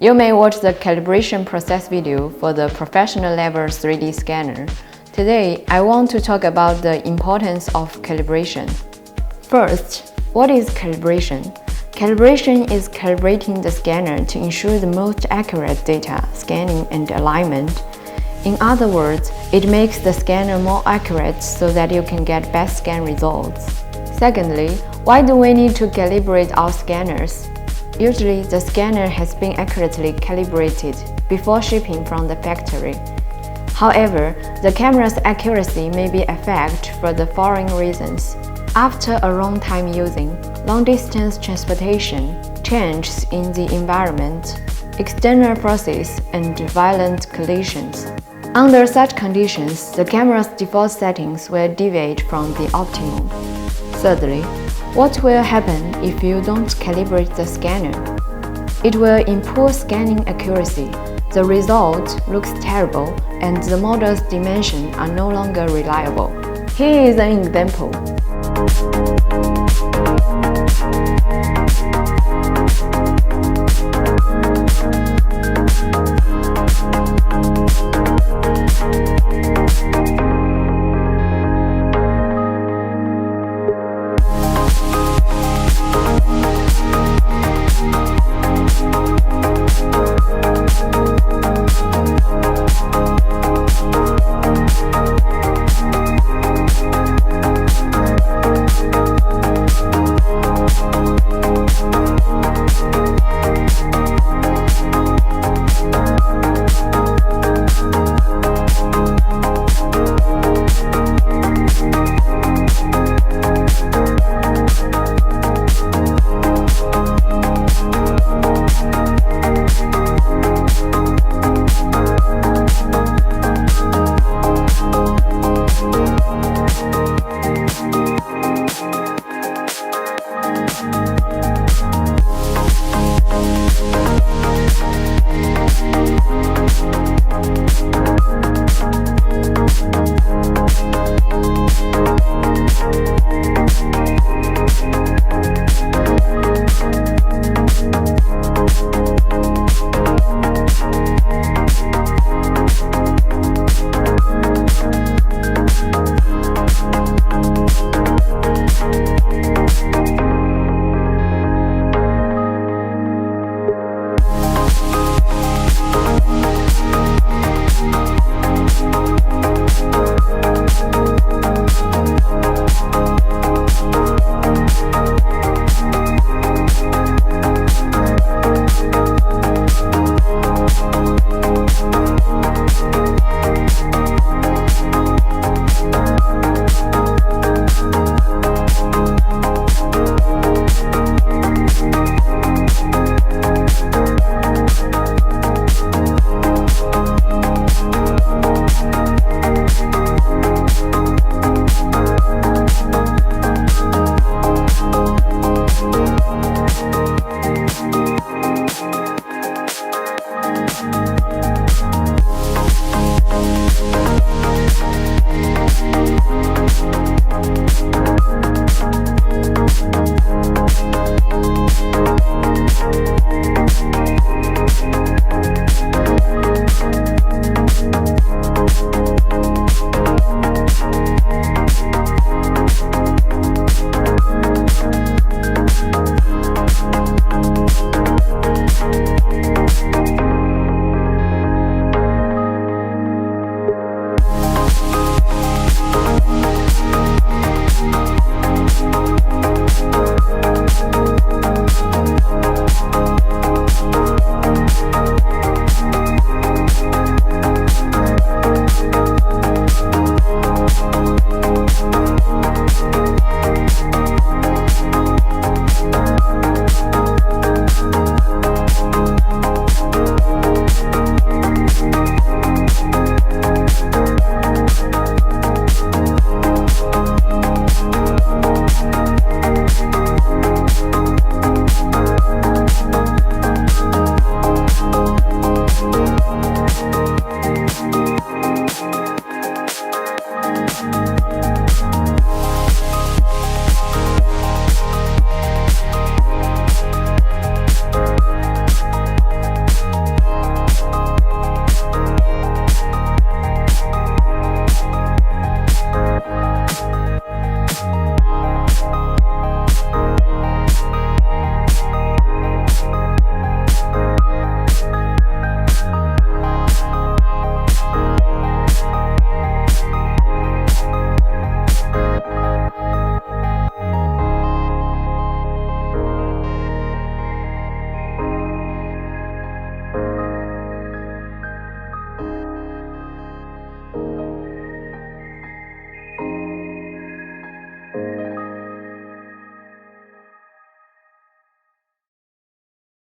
You may watch the calibration process video for the professional level 3D scanner. Today, I want to talk about the importance of calibration. First, what is calibration? Calibration is calibrating the scanner to ensure the most accurate data, scanning, and alignment. In other words, it makes the scanner more accurate so that you can get best scan results. Secondly, why do we need to calibrate our scanners? Usually, the scanner has been accurately calibrated before shipping from the factory. However, the camera's accuracy may be affected for the following reasons. After a long time using, long-distance transportation, changes in the environment, external forces, and violent collisions. Under such conditions, the camera's default settings will deviate from the optimum. Thirdly, what will happen if you don't calibrate the scanner? It will improve scanning accuracy. The result looks terrible, and the model's dimensions are no longer reliable. Here is an example.